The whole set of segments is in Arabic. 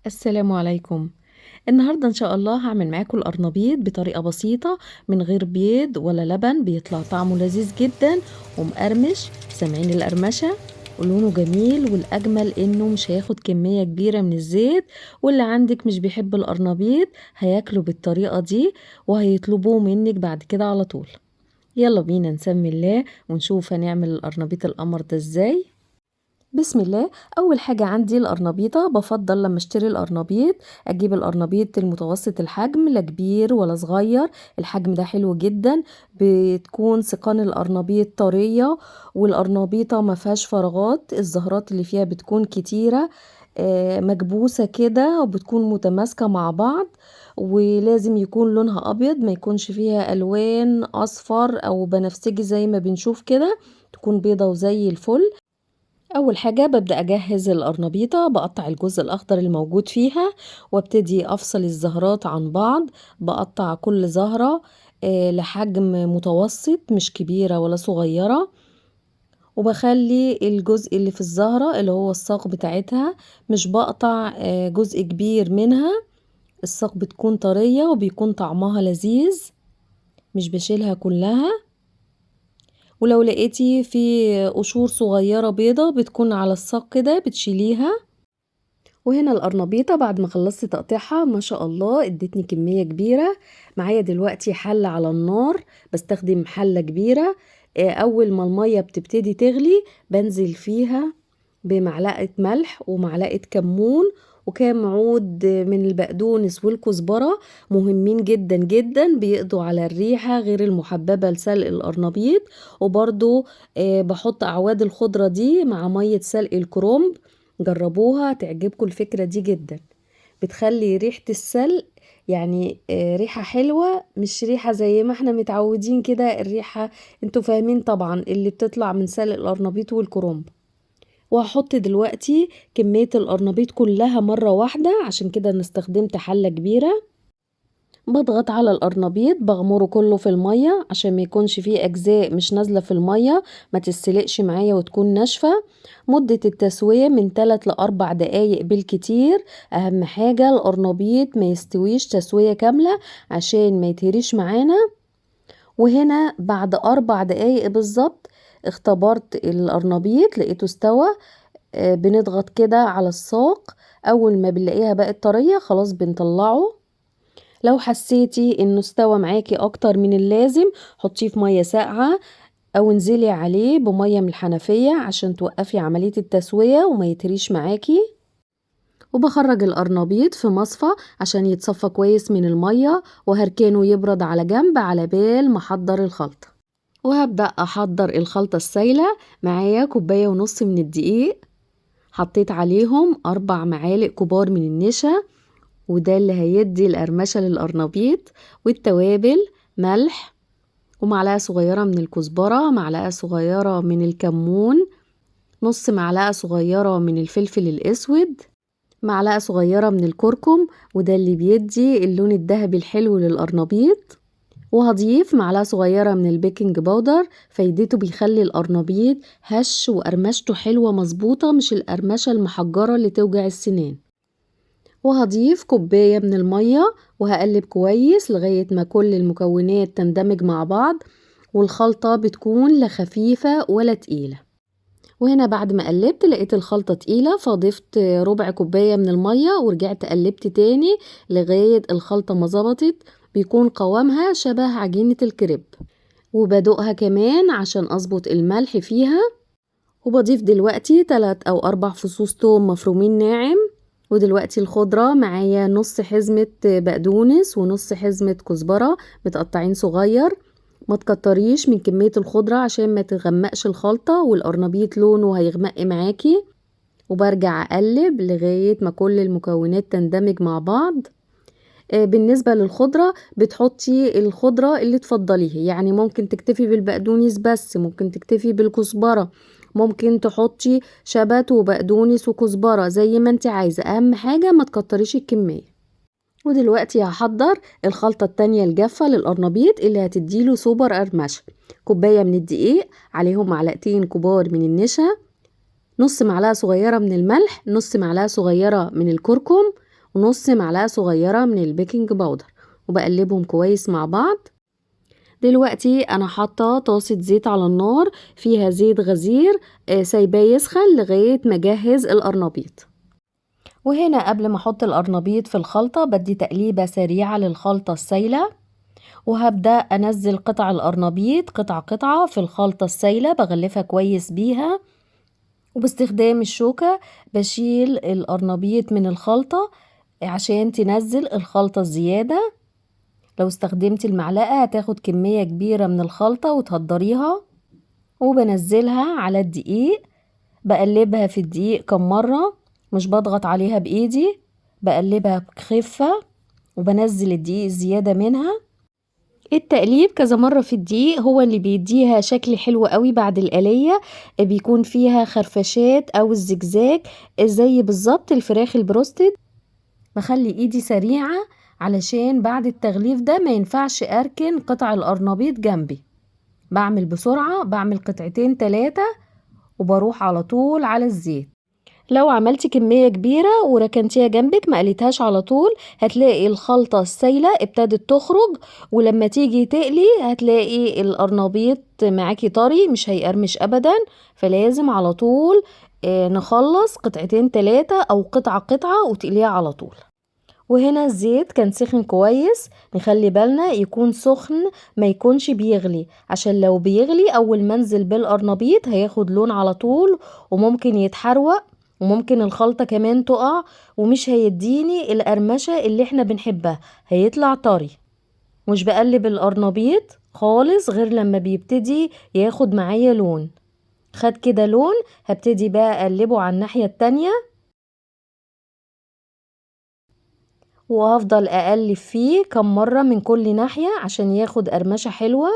السلام عليكم. النهاردة إن شاء الله هعمل معاكم القرنبيط بطريقة بسيطة من غير بيض ولا لبن، بيطلع طعمه لذيذ جدا ومقرمش. سامعين القرمشة؟ ولونه جميل، والأجمل إنه مش هياخد كمية كبيرة من الزيت. واللي عندك مش بيحب القرنبيط هياكله بالطريقة دي وهيطلبوه منك بعد كده على طول. يلا بينا نسمي الله ونشوف هنعمل القرنبيط القمر ده ازاي. بسم الله. اول حاجه عندي القرنبيطه، بفضل لما اشتري القرنبيط اجيب القرنبيط المتوسط الحجم، لا كبير ولا صغير. الحجم ده حلو جدا، بتكون سيقان القرنبيط طريه، والقرنبيطه ما فيهاش فراغات، الزهرات اللي فيها بتكون كتيره، مكبوسه كده وبتكون متماسكه مع بعض. ولازم يكون لونها ابيض، ما يكونش فيها الوان اصفر او بنفسجي زي ما بنشوف كده، تكون بيضه وزي الفل. اول حاجة ببدأ اجهز القرنبيطة، بقطع الجزء الاخضر الموجود فيها وابتدي افصل الزهرات عن بعض. بقطع كل زهرة لحجم متوسط، مش كبيرة ولا صغيرة. وبخلي الجزء اللي في الزهرة اللي هو الساق بتاعتها، مش بقطع جزء كبير منها. الساق بتكون طرية وبيكون طعمها لذيذ، مش بشيلها كلها. ولو لقيتي في قشور صغيرة بيضة بتكون على الساق كده بتشيليها. وهنا القرنبيطة بعد ما خلصت تقطيعها ما شاء الله ادتني كمية كبيرة. معايا دلوقتي حلة على النار، بستخدم حلة كبيرة. اول ما المية بتبتدي تغلي بنزل فيها بمعلقة ملح ومعلقة كمون وكام عود من البقدونس والكزبرة، مهمين جدا جدا، بيقضوا على الريحة غير المحببة لسلق القرنبيط. وبرضو بحط أعواد الخضرة دي مع مية سلق الكرنب. جربوها تعجبكم الفكرة دي جدا، بتخلي ريحة السلق يعني ريحة حلوة، مش ريحة زي ما احنا متعودين كده الريحة. انتوا فاهمين طبعا اللي بتطلع من سلق القرنبيط والكرنب. وهحط دلوقتي كمية القرنبيط كلها مرة واحدة، عشان كده انا استخدمت حلة كبيرة. بضغط على القرنبيط بغمره كله في المية عشان ما يكونش فيه اجزاء مش نازلة في المية، ما تسلقش معايا وتكون ناشفة. مدة التسوية من 3 ل4 دقايق بالكتير. اهم حاجة القرنبيط ما يستويش تسوية كاملة عشان ما يتهريش معانا. وهنا بعد 4 دقايق بالظبط اختبرت القرنبيط لقيته استوى. بنضغط كده على الساق، اول ما بنلاقيها بقت طرية خلاص بنطلعه. لو حسيتي انه استوى معاكي اكتر من اللازم حطيه في مية ساقعة او انزلي عليه بمية من الحنفية عشان توقفي عملية التسوية وما يتريش معاكي. وبخرج القرنبيط في مصفى عشان يتصفى كويس من المية، وهركنه يبرد على جنب على بال ما احضر الخلطة. وهبدأ احضر الخلطة السايلة. معايا 1.5 كوب من الدقيق، حطيت عليهم 4 معالق كبار من النشا وده اللي هيدي القرمشة للقرنبيط. والتوابل ملح، ومعلقة صغيرة من الكزبرة، معلقة صغيرة من الكمون، نص معلقة صغيرة من الفلفل الأسود، معلقة صغيرة من الكركم وده اللي بيدي اللون الذهبي الحلو للقرنبيط. وهضيف معلقة صغيرة من البيكنج باودر، فايدته بيخلي القرنبيط هش وقرمشته حلوة مظبوطة، مش القرمشة المحجرة اللي توجع السنان. وهضيف 1 كوب من المية وهقلب كويس لغاية ما كل المكونات تندمج مع بعض، والخلطة بتكون لا خفيفة ولا تقيلة. وهنا بعد ما قلبت لقيت الخلطة تقيلة فضفت 1/4 كوب من المية ورجعت قلبت تاني لغاية الخلطة ما ظبطت، بيكون قوامها شبه عجينة الكريب. وبدوقها كمان عشان اظبط الملح فيها. وبضيف دلوقتي 3 أو 4 فصوص توم مفرومين ناعم. ودلوقتي الخضرة معايا نص حزمة بقدونس ونص حزمة كزبرة متقطعين صغير. ما تكتريش من كمية الخضرة عشان ما تغمقش الخلطة والقرنبيط لونه هيغمق معاكي. وبرجع اقلب لغاية ما كل المكونات تندمج مع بعض. بالنسبة للخضرة بتحطي الخضرة اللي تفضليها، يعني ممكن تكتفي بالبقدونس بس، ممكن تكتفي بالكزبرة، ممكن تحطي شبت وبقدونس وكزبرة زي ما انت عايزة، اهم حاجة ما تكتريش الكمية. ودلوقتي هحضر الخلطة التانية الجافة للقرنبيط اللي هتديله سوبر قرمشة. 1 كوب من الدقيق، عليهم 2 معلقة كبار من النشا، نص معلقة صغيرة من الملح، نص معلقة صغيرة من الكركم، ونص معلقة صغيرة من البيكنج باودر، وبقلبهم كويس مع بعض. دلوقتي انا حاطه طاسه زيت على النار فيها زيت غزير، سايباه يسخن لغايه ما اجهز القرنبيط. وهنا قبل ما احط القرنبيط في الخلطه بدي تقليبه سريعه للخلطه السايله، وهبدا انزل قطع القرنبيط قطعه قطعه في الخلطه السايله، بغلفها كويس بيها، وباستخدام الشوكه بشيل القرنبيط من الخلطه عشان تنزل الخلطه الزياده. لو استخدمت المعلقة هتاخد كمية كبيرة من الخلطة وتهدريها. وبنزلها على الدقيق، بقلبها في الدقيق كم مرة، مش بضغط عليها بإيدي، بقلبها بخفة وبنزل الدقيق الزيادة منها. التقليب كذا مرة في الدقيق هو اللي بيديها شكل حلو قوي بعد القلية، بيكون فيها خرفشات أو الزجزاج زي بالظبط الفراخ البروستد. بخلي ايدي سريعة علشان بعد التغليف ده ما ينفعش اركن قطع القرنبيط جنبي، بعمل بسرعة، بعمل قطعتين 3 وبروح على طول على الزيت. لو عملتي كمية كبيرة وركنتيها جنبك ما قليتهاش على طول هتلاقي الخلطة السايلة ابتدت تخرج، ولما تيجي تقلي هتلاقي القرنبيط معاكي طري مش هيقرمش ابدا. فلازم على طول نخلص قطعتين 3 او قطعة وتقليها على طول. وهنا الزيت كان سخن كويس، نخلي بالنا يكون سخن ما يكونش بيغلي، عشان لو بيغلي اول ما انزل بالقرنبيط هياخد لون على طول وممكن يتحروق، وممكن الخلطة كمان تقع ومش هيديني القرمشة اللي احنا بنحبها، هيطلع طري. مش بقلب القرنبيط خالص غير لما بيبتدي ياخد معايا لون. خد كده لون هبتدي بقى اقلبه على الناحية التانية، وهفضل اقلب فيه كم مرة من كل ناحية عشان ياخد قرمشة حلوة.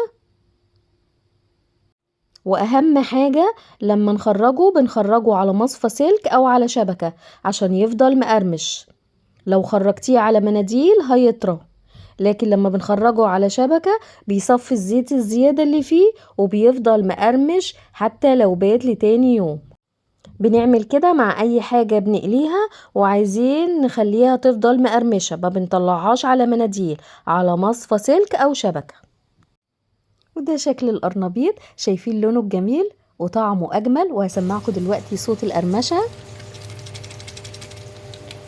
واهم حاجة لما نخرجه بنخرجه على مصفى سلك او على شبكة عشان يفضل مقرمش. لو خرجتيه على مناديل هيطرى، لكن لما بنخرجه على شبكة بيصفي الزيت الزيادة اللي فيه وبيفضل مقرمش حتى لو بات لتاني يوم. بنعمل كده مع اي حاجة بنقليها وعايزين نخليها تفضل مقرمشة، ما بنطلعهاش على مناديل، على مصفى سلك او شبكة. وده شكل القرنبيط، شايفين لونه الجميل وطعمه اجمل. وهسمعكم دلوقتي صوت القرمشة،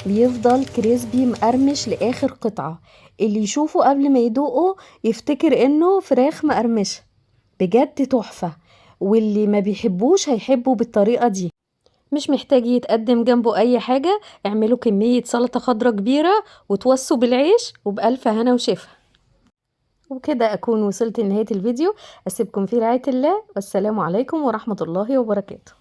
بيفضل كريسبي مقرمش لاخر قطعة، اللي يشوفه قبل ما يدوقه يفتكر انه فراخ مقرمشة، بجد تحفة. واللي ما بيحبوش هيحبه بالطريقة دي، مش محتاج يتقدم جنبه اي حاجة. اعملوا كمية سلطة خضرة كبيرة وتوسوا بالعيش وبألف هنا وشفا. وكده اكون وصلت لنهاية الفيديو، اسيبكم في رعاية الله، والسلام عليكم ورحمة الله وبركاته.